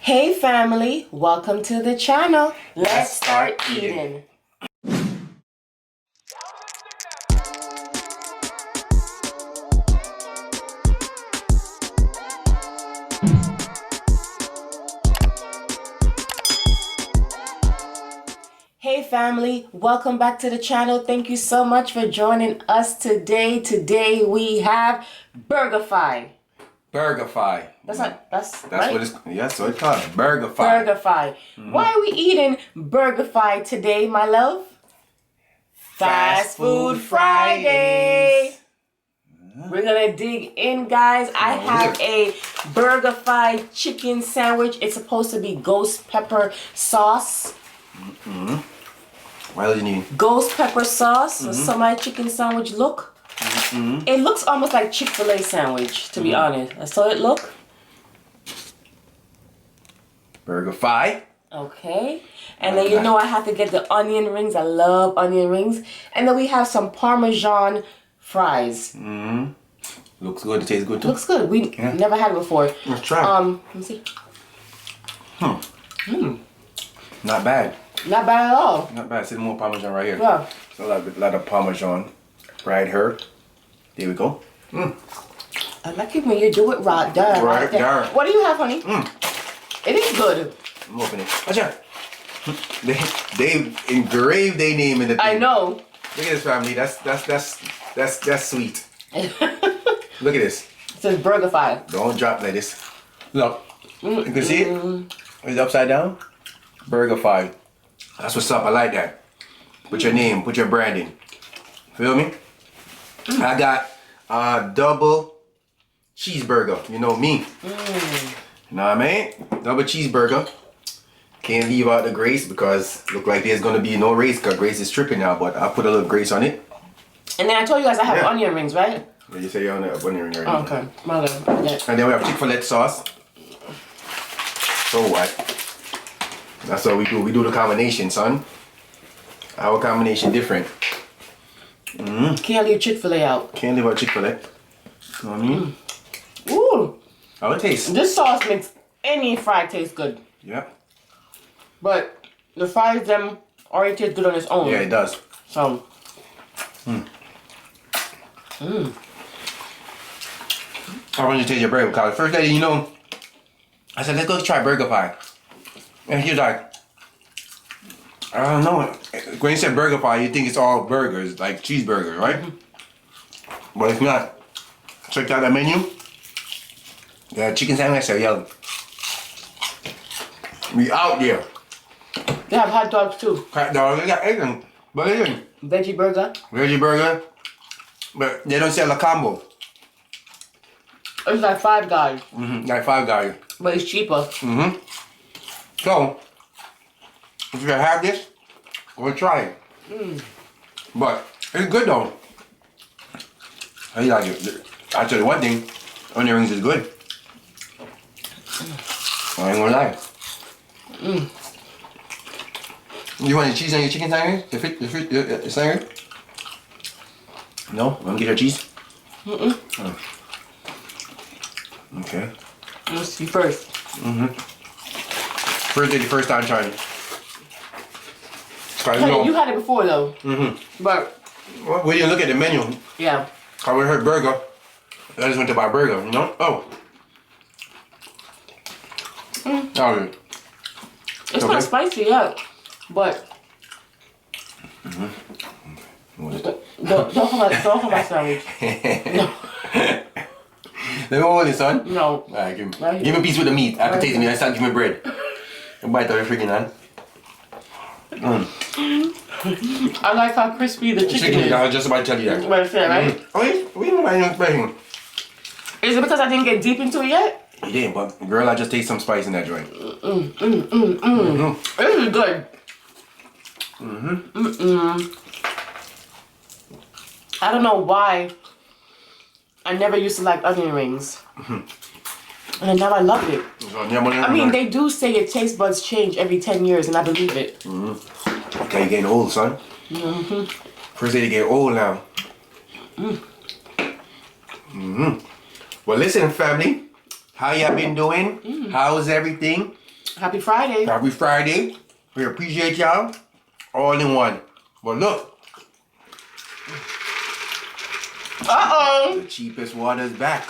Hey family, welcome to the channel. Let's start eating. Hey family, welcome back to the channel. Thank you so much for joining us today. Today we have BurgerFi. BurgerFi. That's right. What it's, that's what it's called. BurgerFi. BurgerFi. Why are we eating BurgerFi today, my love? Fast Food Friday. We're gonna dig in, guys. I have a BurgerFi chicken sandwich. It's supposed to be ghost pepper sauce. What else you need? Ghost pepper sauce. A semi chicken sandwich look. It looks almost like Chick-fil-A sandwich, to be honest. I saw it look. BurgerFi. Okay. And then you know I have to get the onion rings. I love onion rings. And then we have some Parmesan fries. Looks good. It tastes good too. Looks good. We never had it before. Let's try. Let me see. Not bad. Not bad at all. Not bad. See more Parmesan right here. Yeah. So a lot of Parmesan right here. There we go. I like it when you do it right there. Right there. What do you have, honey? It is good. I'm opening it. Watch out. They engraved their name in the thing. I know. Look at this, family. That's sweet. Look at this. It says BurgerFi. Don't drop like this. Look. You can see it? It's upside down. BurgerFi. That's what's up. I like that. Put your name. Put your branding. Feel me? I got a double cheeseburger. You know me. You know what I mean? Double cheeseburger. Can't leave out the grace because look like there's gonna be no race because Grace is tripping now. But I put a little grace on it. And then I told you guys I have onion rings, right? Yeah, you say you're on the onion ring. Oh, okay. My bad. Yeah. And then we have Chick-fil-A sauce. So what? That's what we do. We do the combination, son. Our combination different. Can't leave Chick-fil-A out. Can't leave out Chick-fil-A. You know what I mean? Ooh. How it tastes? This sauce makes any fry taste good. Yeah. But the fries them already taste good on its own. Yeah, it does. So. I want you to taste your burger because the first day, you know, I said, let's go try BurgerFi. And he's like, I don't know. When you said BurgerFi, you think it's all burgers, like cheeseburger, right? But it's not. Check out that menu. The chicken sandwich are yellow. We out there. They have hot dogs too. Hot dog, they got egg and bacon. Veggie burger. Veggie burger. But they don't sell a combo. It's like Five Guys. Like Five Guys. But it's cheaper. So, if you have this, we'll try it. But it's good though. I like it. I tell you one thing, onion rings is good. I ain't gonna lie. You want the cheese on your chicken sandwich? The sandwich? No? Want to get your cheese? Oh. Okay. Let's see first. First day, the first time trying it. Honey, you had it before though. But Well, we didn't look at the menu. yeah. I we heard burger. I just went to buy burger, you know? Oh. Oh, It's not spicy yet. But don't hold my sandwich. No. Let me hold it, son. No. Alright, give me a piece with the meat. After tasting it, I start giving me bread. And bite out your freaking hand. I like how crispy the chicken is. I was just about to tell you that. What I said, right? Oh, we didn't buy no spice. Is it because I didn't get deep into it yet? You didn't, but girl, I just taste some spice in that joint. This is good. I don't know why I never used to like onion rings. And now I love it. I mean, they do say your taste buds change every 10 years, and I believe it. Okay, you're getting old, son. First day to get old now. Well, listen, family. How y'all been doing? How's everything? Happy Friday. Happy Friday. We appreciate y'all. All in one. But look. Uh-oh. The cheapest water is back.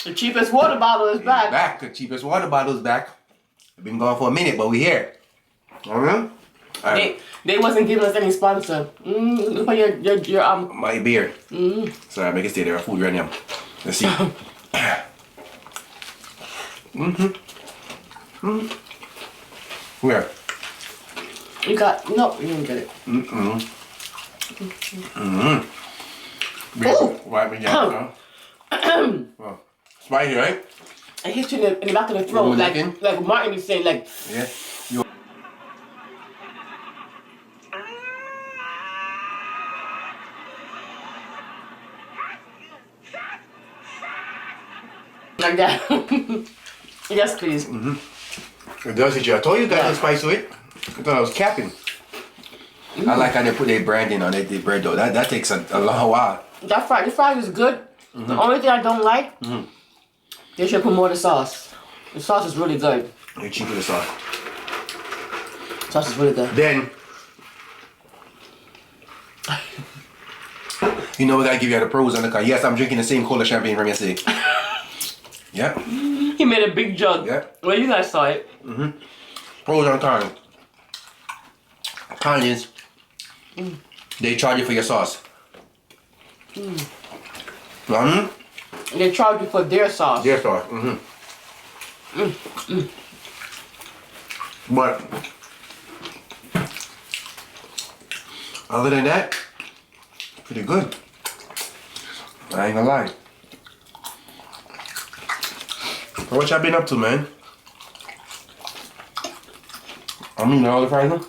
The cheapest water bottle is back. The cheapest water bottle is back. We've been gone for a minute, but we here. Alright? Alright. They wasn't giving us any sponsor. Look at your My beer. Sorry, I make it stay there. Food right now. Let's see. Where? You got no, you didn't get it. Wipe me down, huh? Spicy, right? I hit you in the back of the throat, like Martin be saying, like. Yeah. Like that. Yes, please. It does it, you. I told you guys the spice to it. I thought I was capping. I like how they put their branding on it, the bread though. That takes a long while. The fry is good. The only thing I don't like, they should put more of the sauce. The sauce is really good. They're cheap with the sauce. Sauce is really good. Then, you know what I give you the pros on the car. Yes, I'm drinking the same cola champagne from yesterday. Yeah. He made a big jug. Yeah. Well, you guys saw it. Pros on the car. Con is, they charge you for your sauce. They charge you for their sauce. Their sauce. But other than that, pretty good. I ain't gonna lie. So what y'all been up to, man? I'm eating all the fries now.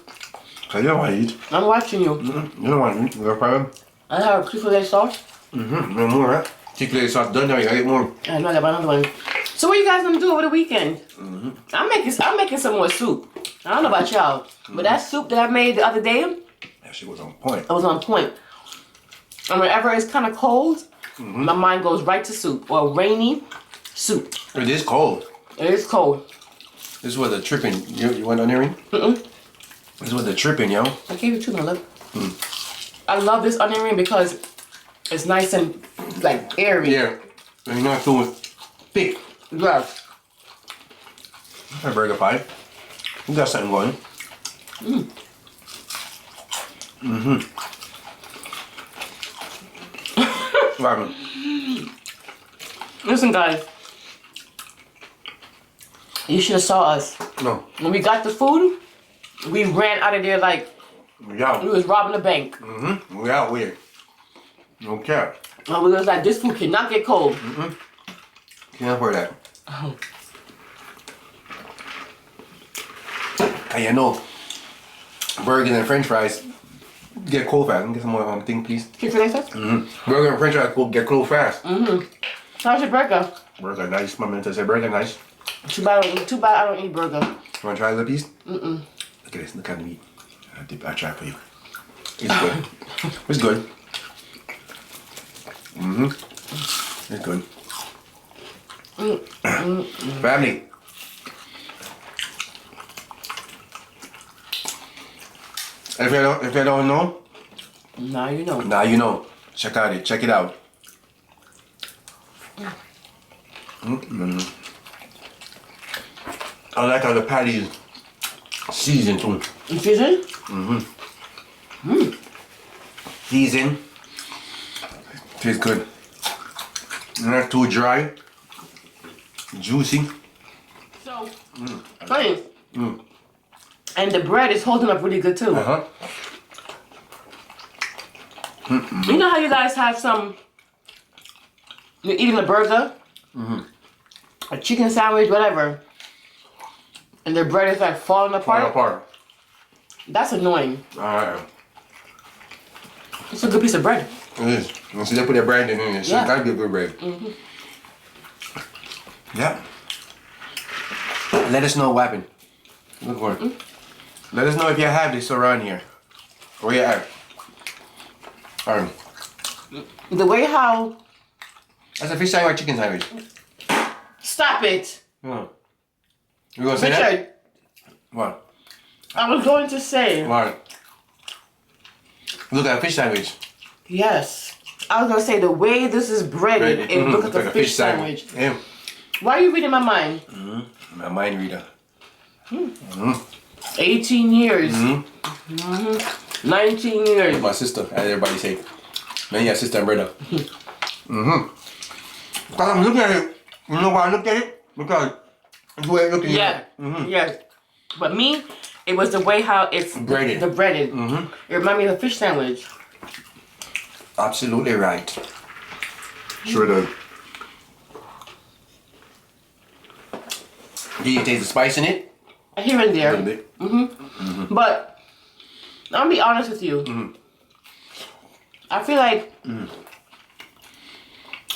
Cause you don't want to eat. I'm watching you. You don't want to eat. You got fries? I have a Chick-fil-A sauce. No more, right? Chick-fil-A sauce done now. You gotta get more. I know I got another one. So what you guys gonna do over the weekend? I'm making some more soup. I don't know about y'all, but that soup that I made the other day, That shit was on point. it was on point. And whenever it's kind of cold, my mind goes right to soup or rainy soup. It is cold. It is cold. This was a tripping. You went on there, Ring? This was a tripping, yo. I gave it to my love. I love this onion ring because it's nice and like airy. Yeah. And you're not too thick. Yes. A BurgerFi. You got something going. What happened? Listen, guys. You should have saw us. No. When we got the food, we ran out of there like We out. we was robbing the bank. We out weird. No cap. And we was like, this food cannot get cold. Can't afford that. And you know, burgers and french fries get cold fast. Let me get some more thing, please. Chick-fil-A sauce? Burger and french fries get cold fast. How's your burger? Burger nice. My man said burger nice. Too bad I don't eat burger. You want to try a little piece? Look at this. Look at the meat. I'll try for you. It's good. It's good. It's good. Family. If you don't know, Now you know. now you know. Check it. Check it out. I like how the patty is seasoned too. You season? Seasoned. Tastes good. Not too dry. Juicy. So, funny. And the bread is holding up really good too. You know how you guys have some, you're eating a burger, a chicken sandwich, whatever, and the bread is like falling apart? That's annoying. Alright. It's a good piece of bread. It is. You see they put their brand in it, so Yeah. it gotta be a good bread. Yeah. Let us know what happened. Look for it. Let us know if you have this around here. Where you at? Alright. The way how That's a fish sandwich or chicken sandwich? Stop it. You gonna say that? Richard, What? I was going to say. What? Look at a fish sandwich. Yes. I was going to say the way this is breaded, it looks like a fish sandwich. Yeah. Why are you reading my mind? My mind reader. 18 years. 19 years. My sister, as everybody say. Man, yeah, sister and brother. Because I'm looking at it. You know why I looked at it? Because the way I look at it. Yeah. Yes. But me, it was the way how it's Breaded. The breaded. It reminded me of a fish sandwich. Absolutely right. Sure does. Do you taste the spice in it? Here and A there. little bit. But I'll be honest with you. I feel like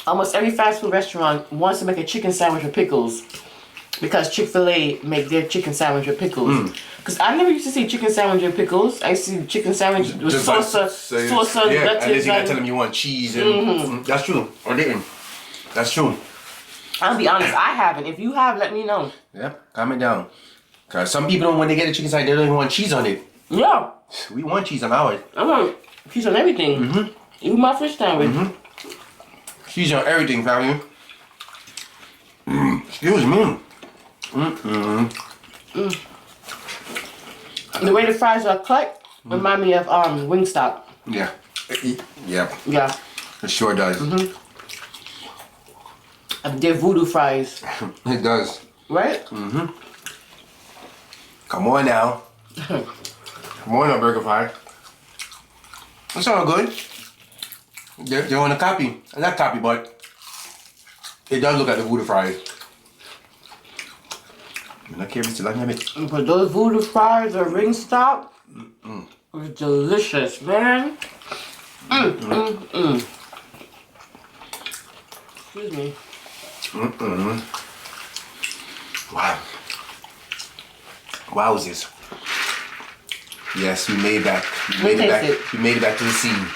almost every fast food restaurant wants to make a chicken sandwich with pickles. Because Chick-fil-A make their chicken sandwich with pickles. Because I never used to see chicken sandwich with pickles. I see chicken sandwich with salsa, yeah, lettuce, and then you gotta tell them you want cheese and that's true. Or didn't. That's true. I'll be honest, I haven't. If you have, let me know. Yep, comment down. Cause some people don't, when they get a chicken sandwich, they don't even want cheese on it. Yeah. We want cheese on ours. I want cheese on everything. Even my fish sandwich. Cheese on everything, family. Excuse me. The way the fries are cut remind me of Wingstop. Yeah. Yeah. Yeah. It sure does. They're voodoo fries. It does. Right? Come on now. Come on now, BurgerFi. It's all good. They want to copy. Not copy, but it does look like the voodoo fries. I'm not curious to like it. But those voodoo fries or Wingstop was delicious, man. Excuse me. Wow. Wowzers. Yes, we made that. We made it back. We made it back to the scene.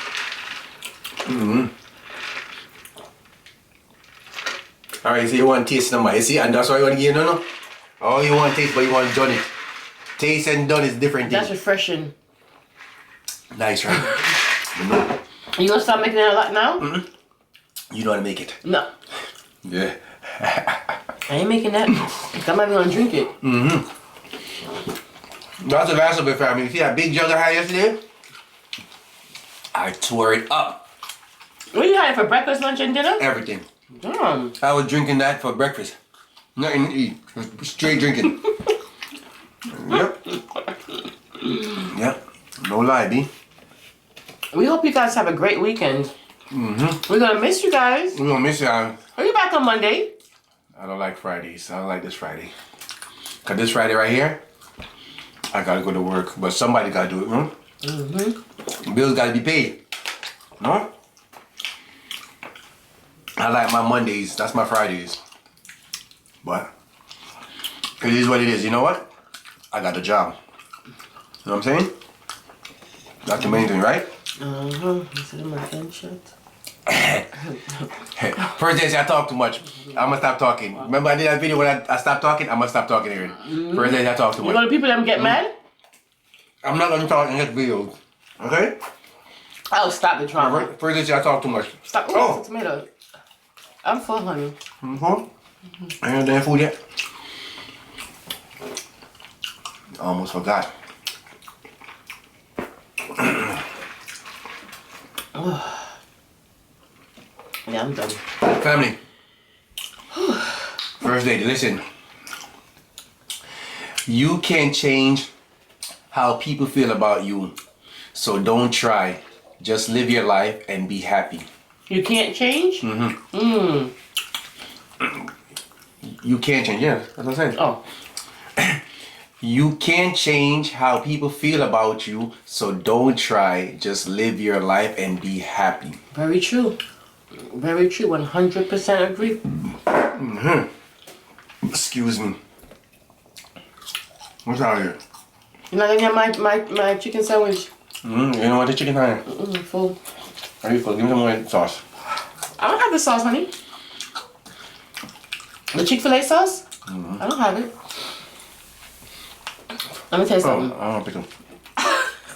Alright, so you want to taste number, you see? And that's why you want to give no? Oh, you want to taste, but you want done it. Taste and done is different thing. That's refreshing. Nice, right? You know. You gonna start making that a lot now? You know how to make it. No. Yeah. I ain't making that. I'm not gonna drink it. That's the last of it, family. You see that big jug I had yesterday? I tore it up. What you had it for breakfast, lunch, and dinner? Everything. Damn. I was drinking that for breakfast. Nothing to eat. Straight drinking. Yep. Yep. No lie, B. We hope you guys have a great weekend. We're gonna miss you guys. We're gonna miss you. Are you back on Monday? I don't like Fridays. I don't like this Friday. Cause this Friday right here, I gotta go to work. But somebody gotta do it, no? Bills gotta be paid. No? I like my Mondays. That's my Fridays. But it is what it is. You know what? I got the job. You know what I'm saying? That's the main thing, right? Is it my gunshot? First day I talk too much. I'm gonna stop talking. Remember I did that video when I stopped talking? I'm gonna stop talking here. First day I talk too You much. know the people that get mad? I'm not gonna talk in this video. Okay? Oh, stop the drama. First day I talk too much. Stop. Oh, tomato. I'm full, honey. I ain't done food yet. Almost forgot. Yeah, I'm done. Family. First day, listen. You can't change how people feel about you. So don't try. Just live your life and be happy. You can't change? You can't change, yeah, that's what I'm saying. Oh. You can't change how people feel about you, so don't try. Just live your life and be happy. Very true. Very true. 100% agree. Excuse me. What's out here? You're not gonna get my chicken sandwich? You don't want the chicken, honey? Full. Are you full? Give me some more sauce. I don't have the sauce, honey. The Chick-fil-A sauce? I don't have it. Let me tell you something. I don't pickle.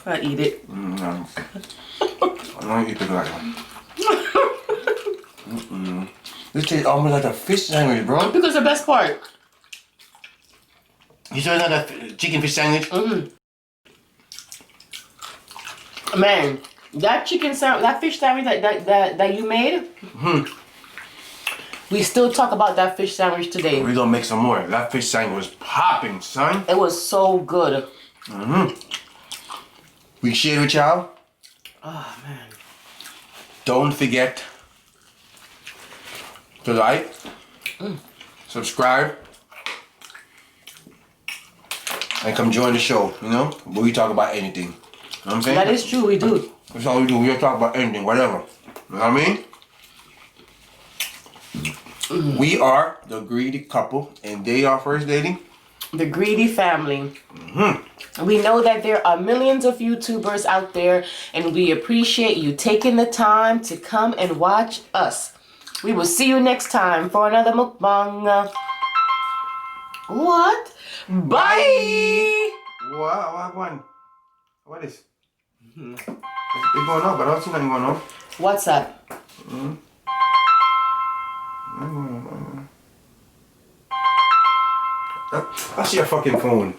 I eat it. No. I don't eat pickle like that. This tastes almost like a fish sandwich, bro. Pickle's the best part. You sure it's not a chicken fish sandwich? Man, that chicken sandwich, that fish sandwich that you made, we still talk about that fish sandwich today. We're gonna make some more. That fish sandwich was popping, son. It was so good. We shared with y'all. Oh, man. Don't forget to like, subscribe, and come join the show, you know? Where we talk about anything. You know what I'm saying? That is true, we do. That's all we do. We don't talk about anything, whatever. You know what I mean? We are the greedy couple, and they are first lady. The Greedy family. We know that there are millions of YouTubers out there, and we appreciate you taking the time to come and watch us. We will see you next time for another mukbang. What? Bye! What is? It's going up, but I don't see nothing going on. What's that? I see a fucking phone.